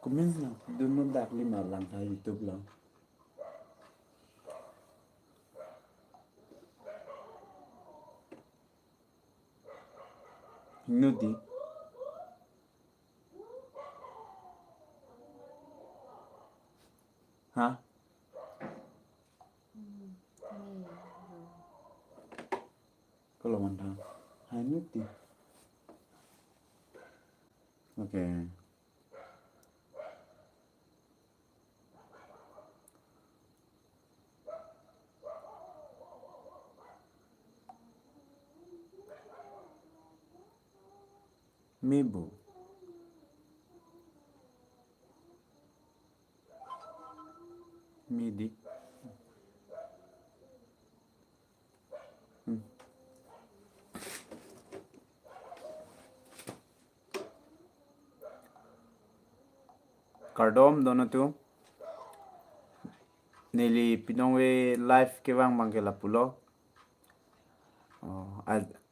comment lang dun mo dak lima lang sa YouTube lang nudi ha kalau mana hai nudi okay Mibu midi Kardom dono tu nili pinongwe live ke bang mangkela pulo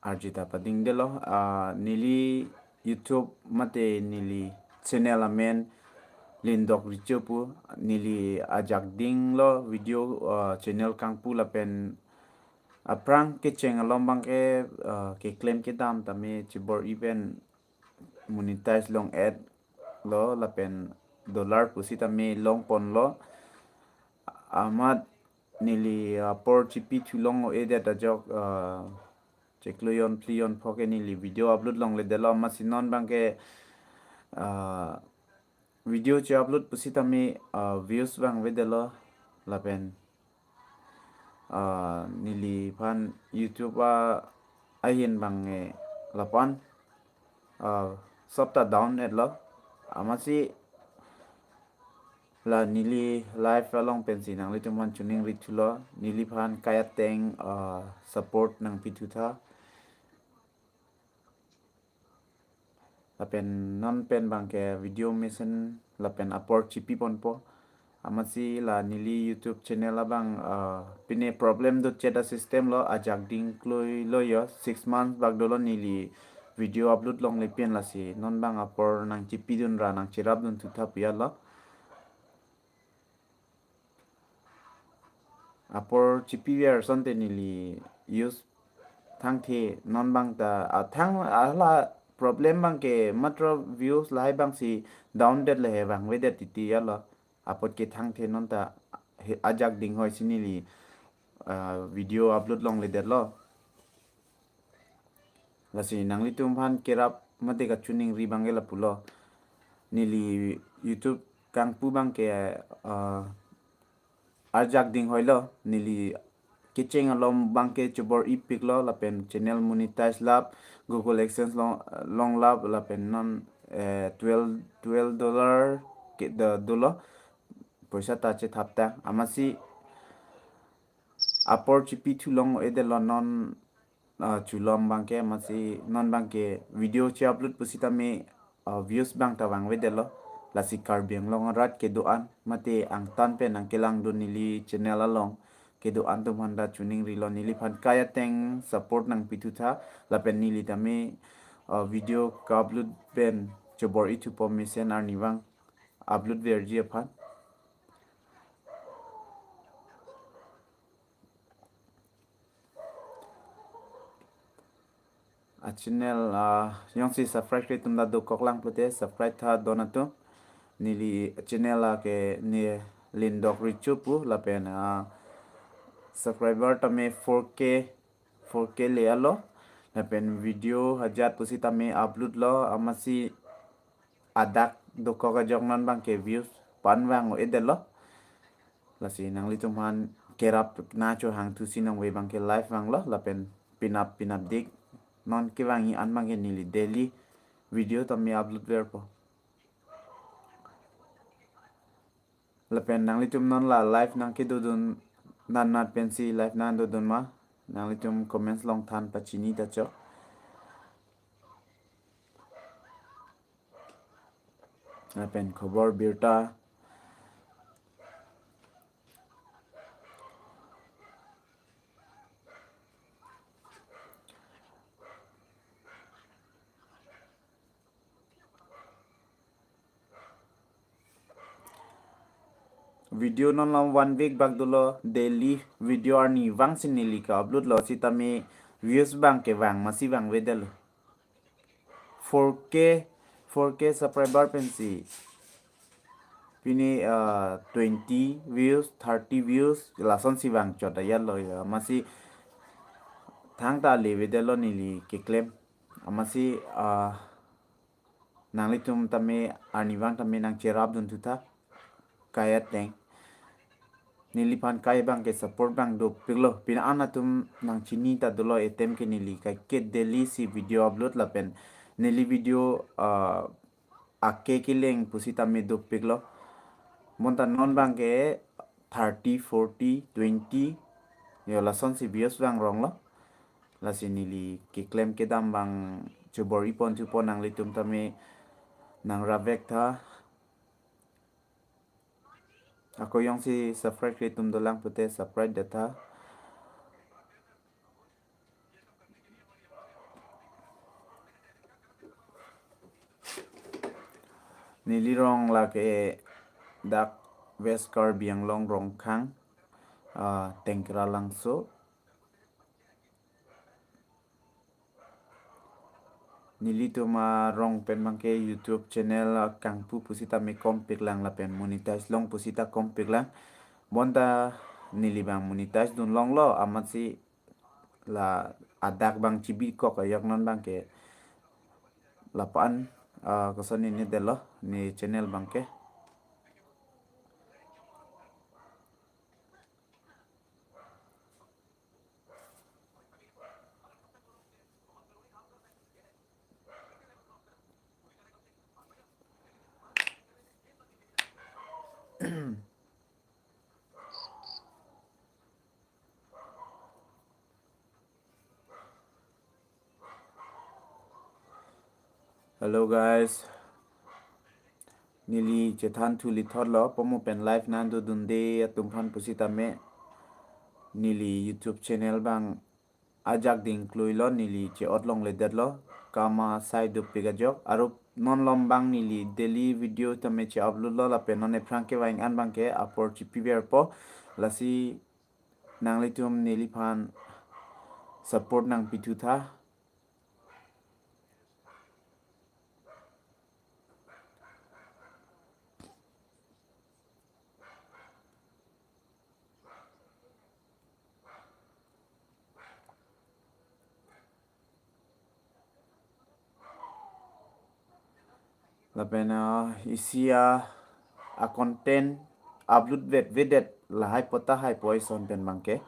arjita pading delo nili YouTube mate nili channel amen LINDOK RICHO pu nili ajak ding lo video channel kang pu la pen aprang ke cheng alombang ke claim ke dam tame chibor event monetize long ad lo la pen dollar pusi tame long pon lo amat nili por chipi chulong o edet ajok chekloyon plion phoke nili video upload long le delo masinon bangke video che upload pusi tame views bang we delo la pen nili pan YouTube ahin bang lapan sopta down et lo amasi la nili live along pensi nang le tuman chuning ritulo nili pan kaya teng support nang pitutha lapen non pen bangke video mission lapen upload chipi ponpo amasi la nili YouTube channel abang pine problem do cheta system lo ajak ding kloi lo yo 6 months bag dolo nili video upload long le pen la si non bang upor nang chipi dun ra nang chirap dun tutha pia lo apor chipi wer sonte nili use thang the non bang ta thang ala problem bang ke matro views lai bang si down det le bang we det ti ya lo apot ke thang the non ta ajak ding hoi sinili video upload long le det lo la si nang li tum phan kerap mate ka chuning ri bang la pulo nili YouTube kang pu bang ke ajak ding hoi lo nili kicheng alom bangke chubor ipik lo la pen channel monetize lab Google AdSense long lab la pen non 12 dollar ke the dolo poisa ta che thapta amasi apor chipi thulong ede lo non chulom bangke amasi non bangke video che upload pusita me views bang ta bang wede lo la sikar biang long rat ke doan mate ang tan pen ang kelang do nili channel along kedo antum handa chuning rilo nili phan kaya teng support nang pitutha la pen nili tame video ka upload pen chobor itu permission ar niwang upload verji phan a channel yong si subscribe ke tumda do koklang pute subscribe tha donato nili channel ke ni LINDOK RICHO pu la pen subscriber tame 4k le alo la pen video hajat pusi tame upload lo amasi adak do ko ga jong non bang ke views pan wang o edelo la si nang li tuman kerap na cho hang tu sinong we bang ke live wang lo la pen pinap dik non ke wangi an bang ke nili daily video tame upload ver po la pen nang li tum non la live nang ke do dun nan nat pensi live nan do dun ma nang li tum comments long than pachini ta cho la pen khobor birta video non long 1 week bag dolo daily video arni wang sin nili ka upload lo si tami views bang ke wang masi wang wedel 4K 4K subscriber pensi pini 20 views 30 views lason si wang chota yalo ya masi thang ta le wedelo nili ke claim masi nangli tum tami arni wang tami nang cherab dun tuta kaya teng nilipan kai bang ke support bang do piglo pina ana tum nang chini ta dolo etem ke nili kai ke daily si video upload la pen nili video akke kileng pusita me do piglo monta non bang ke 30 40 20 yo la son si views bang rong lo la si nili ke claim ke dam bang chubor ipon chupon nang litum tame nang ravek tha ako yung si subscribe ke tum dolang pute subscribe data nilirong la ke dak west kar biang long rong khang tengkra langso nilito ma rong pen bangke YouTube channel kangpu pusita me kompik lang la pen monetize long pusita kompik lang bonta nilibang monetize dun long lo amat si la adak bang chibi ko kayak non bangke lapaan koson ini delo ni channel bangke hello guys nili chethan thuli thorlo pomo pen live nan do dunde tumhan pusita me nili YouTube channel bang ajak ding kluilo nili che otlong le dedlo kama side du pigajok aro non lombang nili daily video tame che upload lo la pen non franke waing an bangke apor chi piber po lasi nangli tum nili phan support nang pitu tha la pena isia a content upload vedet la hai pota hai poison pen bangke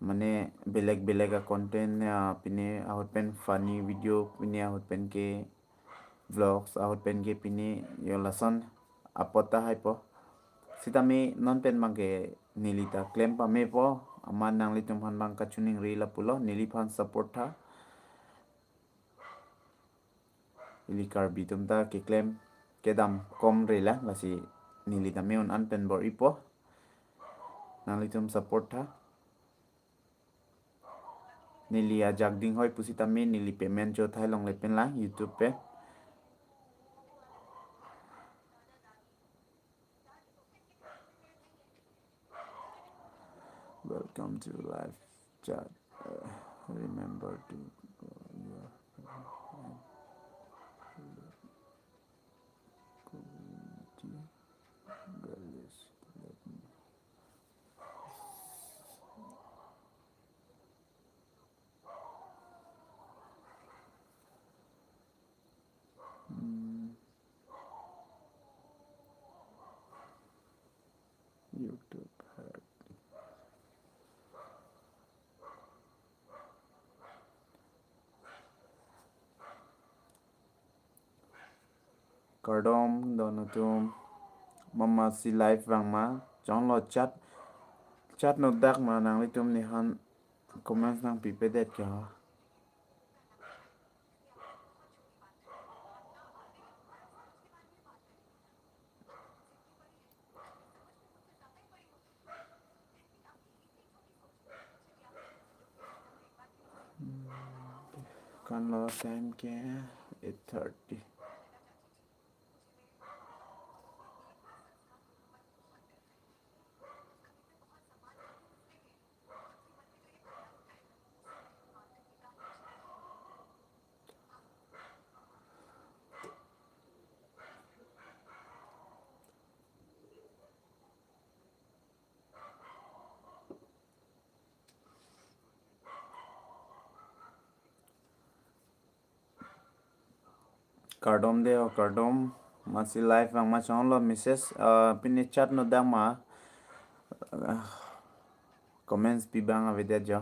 mane beleg beleg a content pine out pen funny video pine out pen ke vlogs out pen ke pine yo lason apota hai po sitami non pen bangke nilita claim pa me po aman nang litum han bang kachuning ri la pulo nili phan support tha ili karbi tumta ke claim ke dam kom rela lasi nili ta meon an pen bor ipo nang litum support tha nili ajak ding hoi pusita me nili payment jo thai long le pen la YouTube pe welcome to live chat remember to your list YouTube cardom donatum mama si live bang ma chong lo chat chat no dak ma nang litum ni han comments nang pi pedet kya kan lo time ke 8:30 Cardom de o cardom masih live ang macam lo message pini chat no dang ma comments pi bang aveda jo.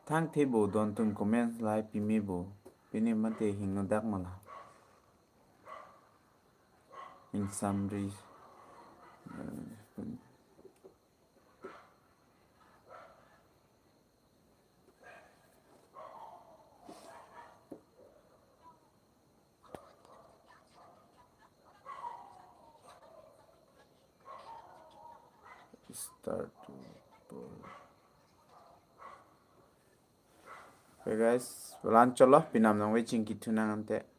Thang thi bo don tum comments live pi mi bo pini mate hing no dak mala in summary. Start to okay guys, lan cholo pinam nang waiting kitu nang ante.